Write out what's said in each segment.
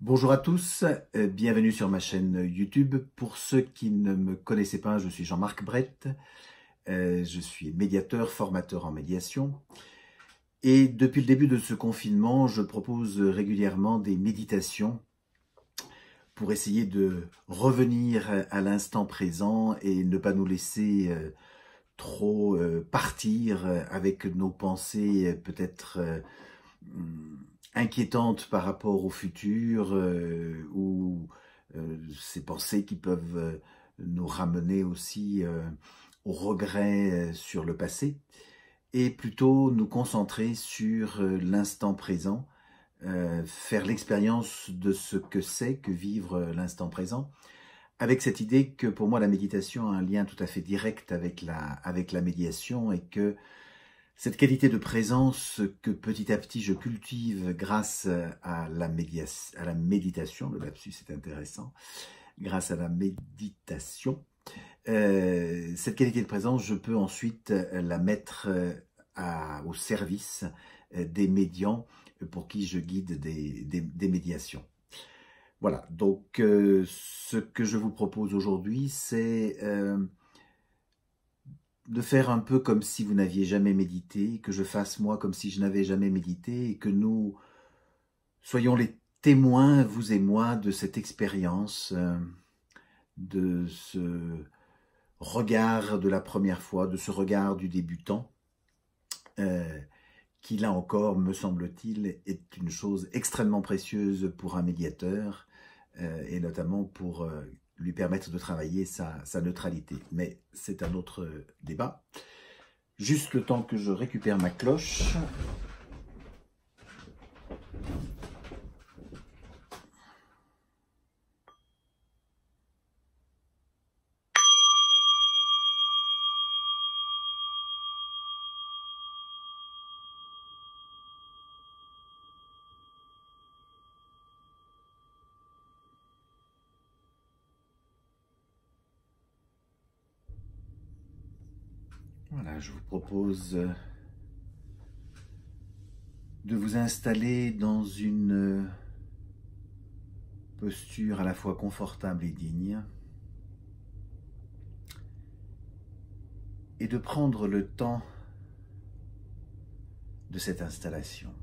Bonjour à tous, bienvenue sur ma chaîne YouTube. Pour ceux qui ne me connaissaient pas, je suis Jean-Marc Brett, je suis médiateur, formateur en médiation. Et depuis le début de ce confinement, je propose régulièrement des méditations pour essayer de revenir à l'instant présent et ne pas nous laisser trop partir avec nos pensées peut-être inquiétantes par rapport au futur ou ces pensées qui peuvent nous ramener aussi au regret sur le passé et plutôt nous concentrer sur l'instant présent, faire l'expérience de ce que c'est que vivre l'instant présent, avec cette idée que pour moi la méditation a un lien tout à fait direct avec la médiation et que cette qualité de présence que petit à petit je cultive grâce à la méditation, le lapsus est intéressant, grâce à la méditation, cette qualité de présence, je peux ensuite la mettre au service des médiants pour qui je guide des médiations. Voilà, donc ce que je vous propose aujourd'hui, c'est de faire un peu comme si vous n'aviez jamais médité, que je fasse moi comme si je n'avais jamais médité, et que nous soyons les témoins, vous et moi, de cette expérience, de ce regard de la première fois, de ce regard du débutant, qui là encore, me semble-t-il, est une chose extrêmement précieuse pour un médiateur, et notamment pour lui permettre de travailler sa neutralité. Mais c'est un autre débat. Juste le temps que je récupère ma cloche. Voilà, je vous propose de vous installer dans une posture à la fois confortable et digne, et de prendre le temps de cette installation.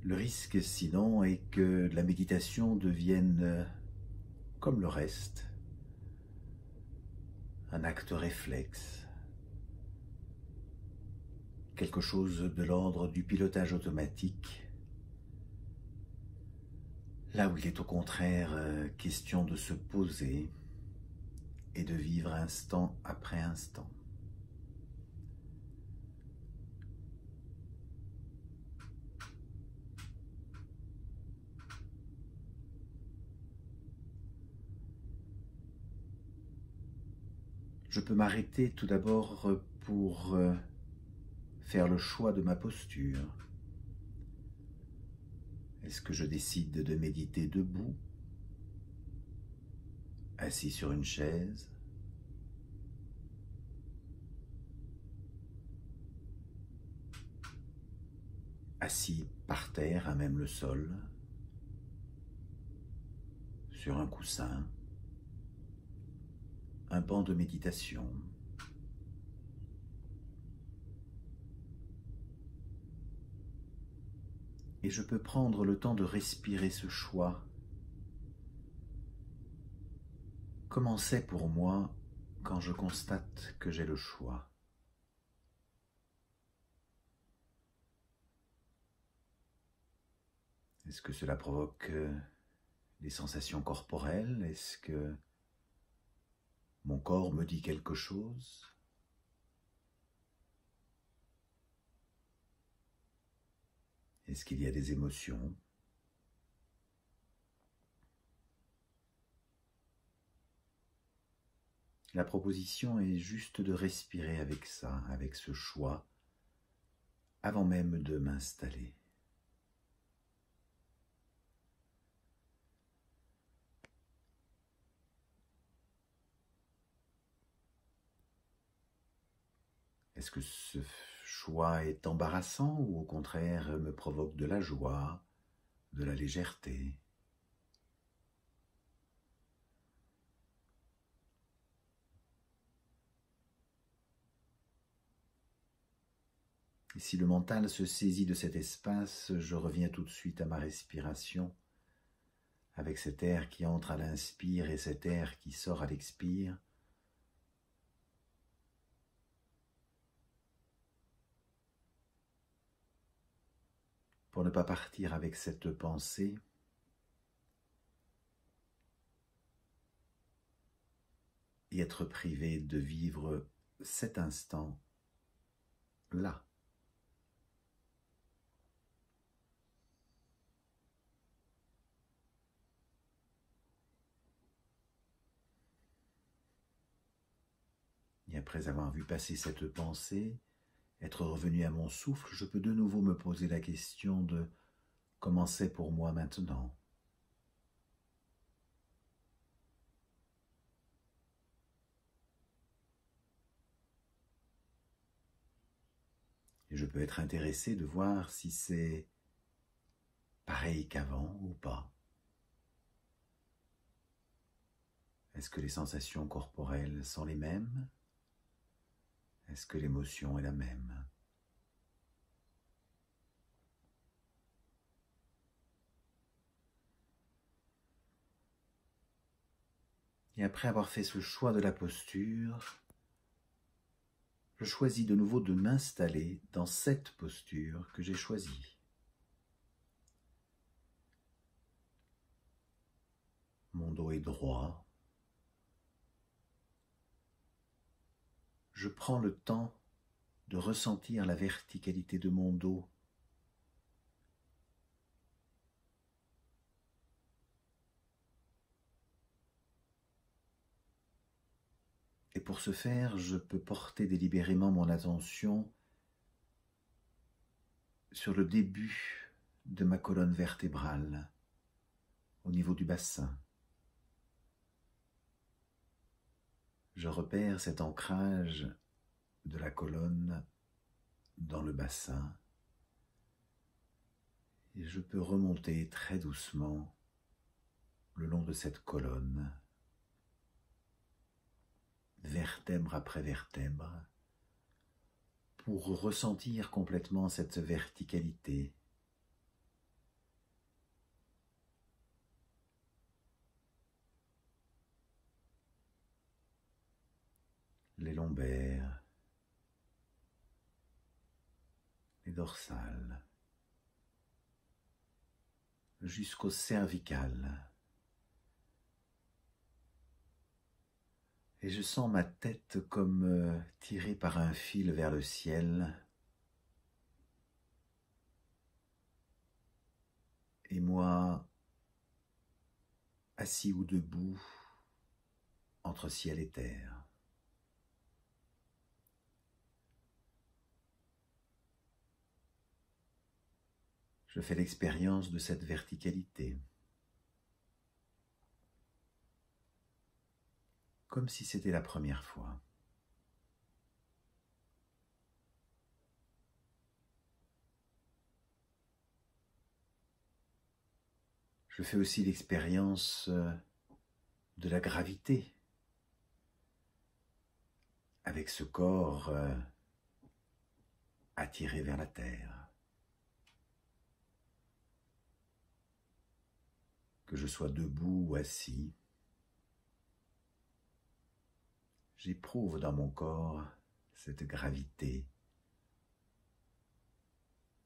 Le risque, sinon, est que la méditation devienne, comme le reste, un acte réflexe, quelque chose de l'ordre du pilotage automatique, là où il est au contraire question de se poser et de vivre instant après instant. Je peux m'arrêter tout d'abord pour faire le choix de ma posture. Est-ce que je décide de méditer debout, assis sur une chaise, assis par terre à même le sol, sur un coussin, un banc de méditation? Et je peux prendre le temps de respirer ce choix. Comment c'est pour moi quand je constate que j'ai le choix? Est-ce que cela provoque des sensations corporelles? Est-ce que mon corps me dit quelque chose? Est-ce qu'il y a des émotions? La proposition est juste de respirer avec ça, avec ce choix, avant même de m'installer. Est-ce que ce choix est embarrassant ou au contraire me provoque de la joie, de la légèreté. Et si le mental se saisit de cet espace, je reviens tout de suite à ma respiration, avec cet air qui entre à l'inspire et cet air qui sort à l'expire. Pour ne pas partir avec cette pensée, et être privé de vivre cet instant-là. Et après avoir vu passer cette pensée, être revenu à mon souffle, je peux de nouveau me poser la question de comment c'est pour moi maintenant. Et je peux être intéressé de voir si c'est pareil qu'avant ou pas. Est-ce que les sensations corporelles sont les mêmes? Est-ce que l'émotion est la même? Et après avoir fait ce choix de la posture, je choisis de nouveau de m'installer dans cette posture que j'ai choisie. Mon dos est droit. Je prends le temps de ressentir la verticalité de mon dos. Et pour ce faire, je peux porter délibérément mon attention sur le début de ma colonne vertébrale, au niveau du bassin. Je repère cet ancrage de la colonne dans le bassin et je peux remonter très doucement le long de cette colonne, vertèbre après vertèbre, pour ressentir complètement cette verticalité. Les lombaires, les dorsales, jusqu'au cervical. Et je sens ma tête comme tirée par un fil vers le ciel. Et moi, assis ou debout, entre ciel et terre. Je fais l'expérience de cette verticalité, comme si c'était la première fois. Je fais aussi l'expérience de la gravité, avec ce corps attiré vers la terre. Que je sois debout ou assis, j'éprouve dans mon corps cette gravité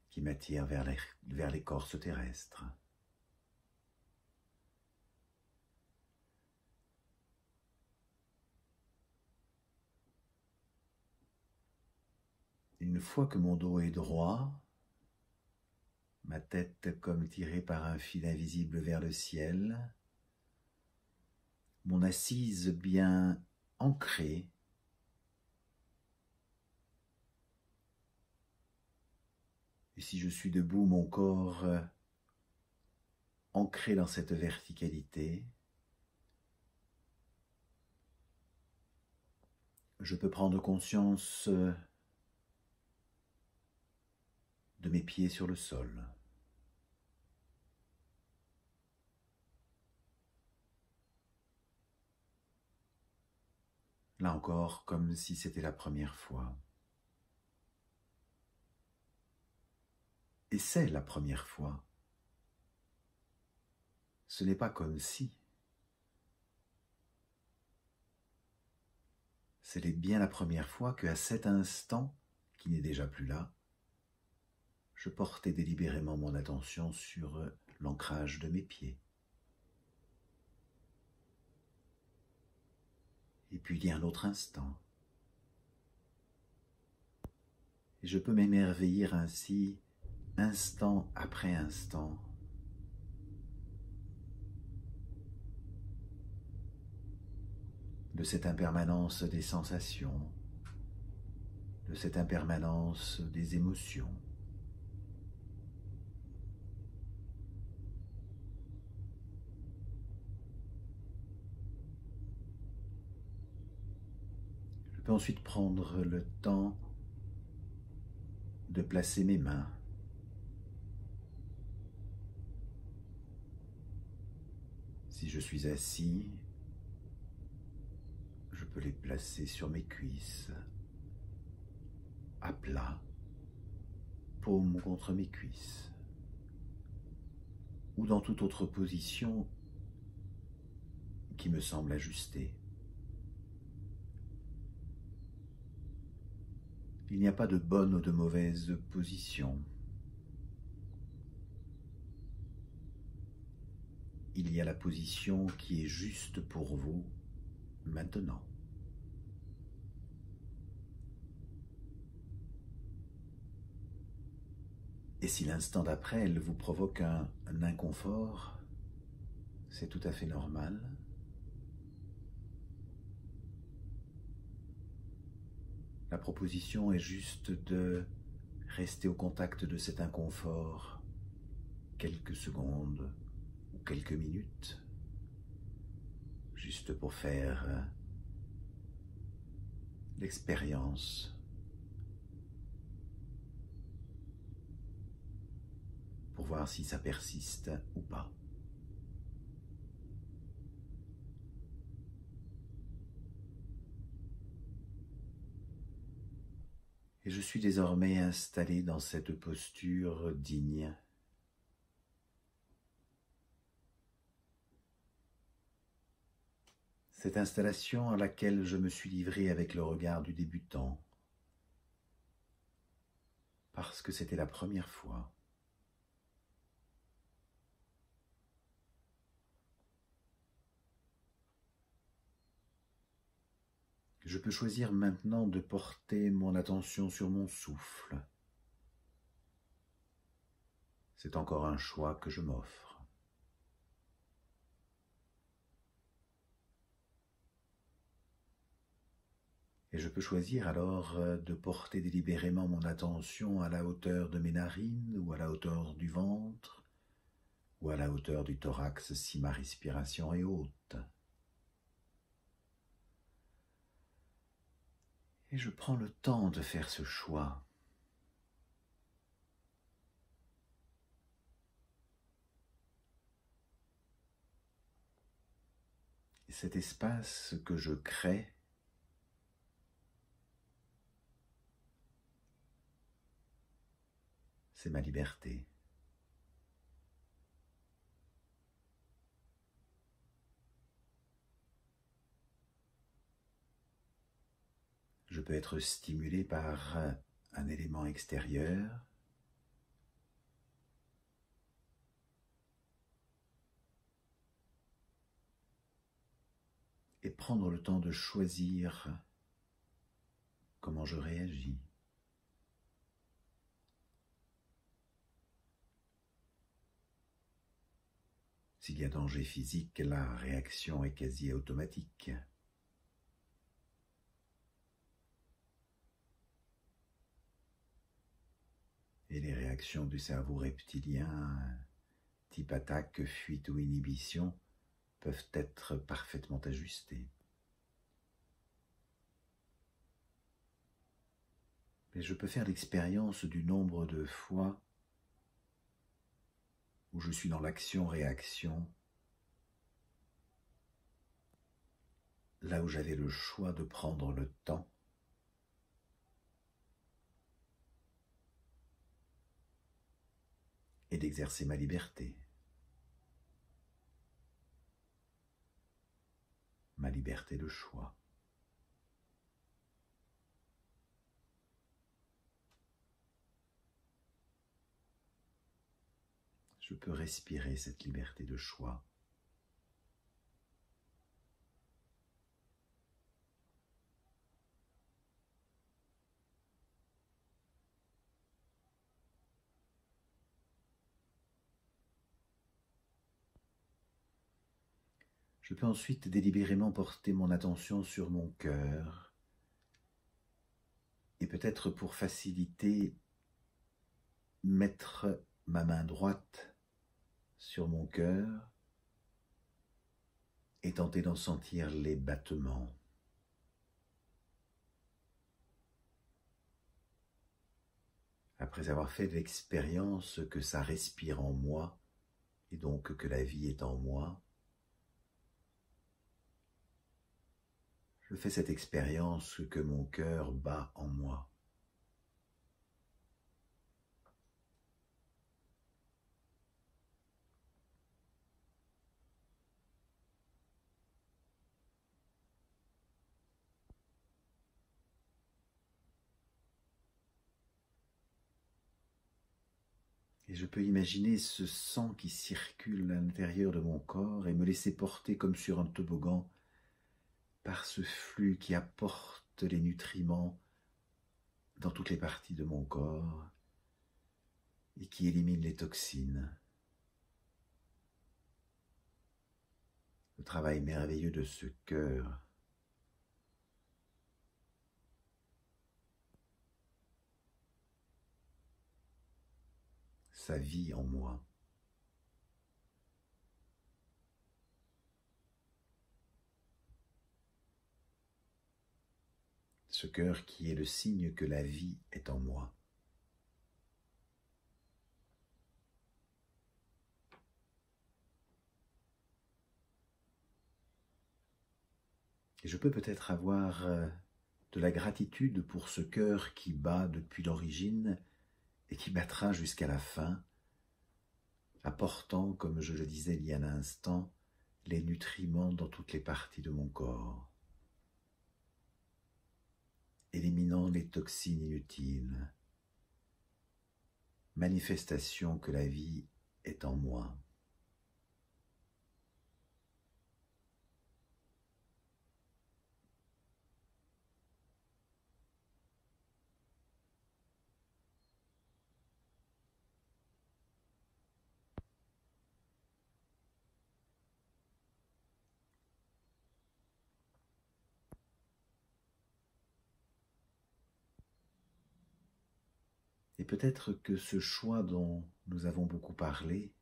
qui m'attire vers l'écorce terrestre. Une fois que mon dos est droit, ma tête comme tirée par un fil invisible vers le ciel, mon assise bien ancrée, et si je suis debout, mon corps ancré dans cette verticalité, je peux prendre conscience mes pieds sur le sol. Là encore, comme si c'était la première fois. Et c'est la première fois. Ce n'est pas comme si. C'est bien la première fois qu'à cet instant, qui n'est déjà plus là, je portais délibérément mon attention sur l'ancrage de mes pieds. Et puis il y a un autre instant. Et je peux m'émerveiller ainsi, instant après instant, de cette impermanence des sensations, de cette impermanence des émotions. Je peux ensuite prendre le temps de placer mes mains si je suis assis, je peux les placer sur mes cuisses, à plat, paume contre mes cuisses, ou dans toute autre position qui me semble ajustée. Il n'y a pas de bonne ou de mauvaise position. Il y a la position qui est juste pour vous maintenant. Et si l'instant d'après, elle vous provoque un inconfort, c'est tout à fait normal. La proposition est juste de rester au contact de cet inconfort quelques secondes ou quelques minutes, juste pour faire l'expérience, pour voir si ça persiste ou pas. Et je suis désormais installé dans cette posture digne. Cette installation à laquelle je me suis livré avec le regard du débutant, parce que c'était la première fois. Je peux choisir maintenant de porter mon attention sur mon souffle. C'est encore un choix que je m'offre. Et je peux choisir alors de porter délibérément mon attention à la hauteur de mes narines ou à la hauteur du ventre ou à la hauteur du thorax si ma respiration est haute. Et je prends le temps de faire ce choix. Et cet espace que je crée, c'est ma liberté. Je peux être stimulé par un élément extérieur, et prendre le temps de choisir comment je réagis. S'il y a danger physique, la réaction est quasi automatique. Et les réactions du cerveau reptilien, type attaque, fuite ou inhibition, peuvent être parfaitement ajustées. Mais je peux faire l'expérience du nombre de fois où je suis dans l'action-réaction, là où j'avais le choix de prendre le temps et d'exercer ma liberté de choix. Je peux respirer cette liberté de choix. Je peux ensuite délibérément porter mon attention sur mon cœur et peut-être pour faciliter, mettre ma main droite sur mon cœur et tenter d'en sentir les battements. Après avoir fait l'expérience que ça respire en moi et donc que la vie est en moi, je fais cette expérience que mon cœur bat en moi. Et je peux imaginer ce sang qui circule à l'intérieur de mon corps et me laisser porter comme sur un toboggan par ce flux qui apporte les nutriments dans toutes les parties de mon corps et qui élimine les toxines. Le travail merveilleux de ce cœur. Sa vie en moi. Ce cœur qui est le signe que la vie est en moi. Et je peux peut-être avoir de la gratitude pour ce cœur qui bat depuis l'origine et qui battra jusqu'à la fin, apportant, comme je le disais il y a un instant, les nutriments dans toutes les parties de mon corps, éliminant les toxines inutiles, manifestation que la vie est en moi. Et peut-être que ce choix dont nous avons beaucoup parlé,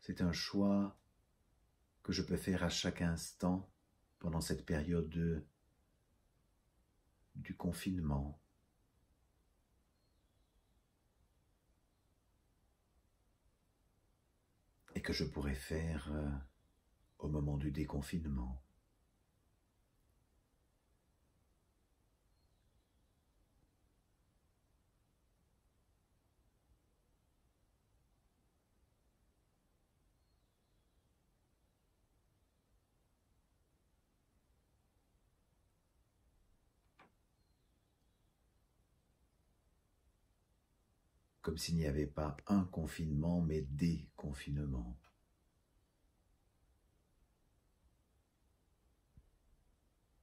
c'est un choix que je peux faire à chaque instant pendant cette période du confinement. Et que je pourrais faire au moment du déconfinement. Comme s'il n'y avait pas un confinement, mais des confinements.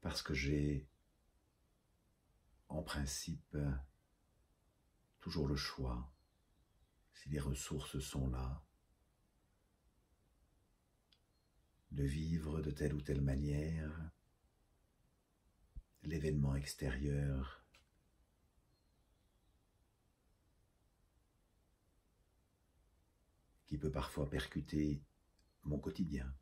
Parce que j'ai, en principe, toujours le choix, si les ressources sont là, de vivre de telle ou telle manière, l'événement extérieur qui peut parfois percuter mon quotidien.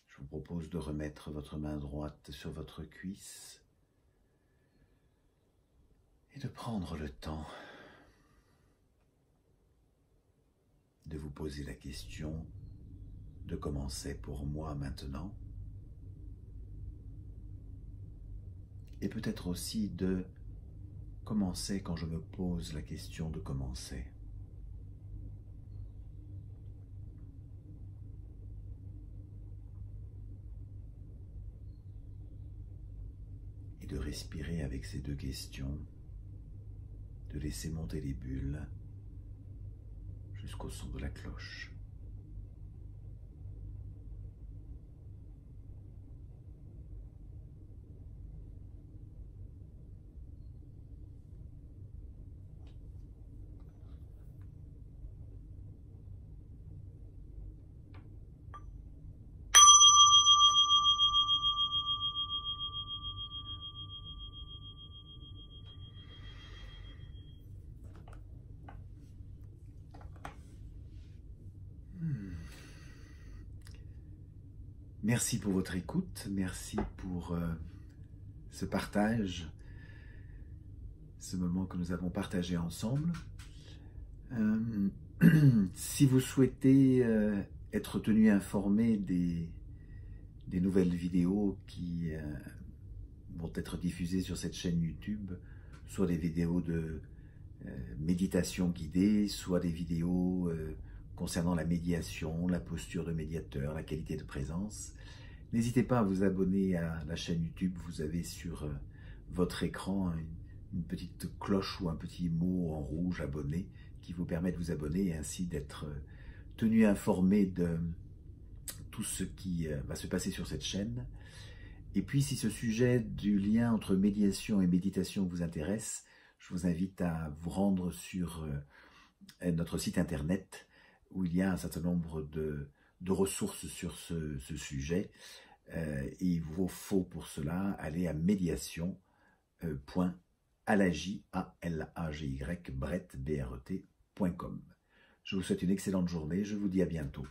Je vous propose de remettre votre main droite sur votre cuisse et de prendre le temps de vous poser la question de comment c'est pour moi maintenant, et peut-être aussi de comment c'est quand je me pose la question de comment c'est. Et de respirer avec ces deux questions, de laisser monter les bulles jusqu'au son de la cloche. Merci pour votre écoute, merci pour ce partage, ce moment que nous avons partagé ensemble. Si vous souhaitez être tenu informé des nouvelles vidéos qui vont être diffusées sur cette chaîne YouTube, soit des vidéos de méditation guidée, soit des vidéos concernant la médiation, la posture de médiateur, la qualité de présence, n'hésitez pas à vous abonner à la chaîne YouTube. Vous avez sur votre écran une petite cloche ou un petit mot en rouge, abonné, qui vous permet de vous abonner et ainsi d'être tenu informé de tout ce qui va se passer sur cette chaîne. Et puis, si ce sujet du lien entre médiation et méditation vous intéresse, je vous invite à vous rendre sur notre site internet où il y a un certain nombre de ressources sur ce sujet. Et il vous faut pour cela aller à médiation.alagy.com. Je vous souhaite une excellente journée, je vous dis à bientôt.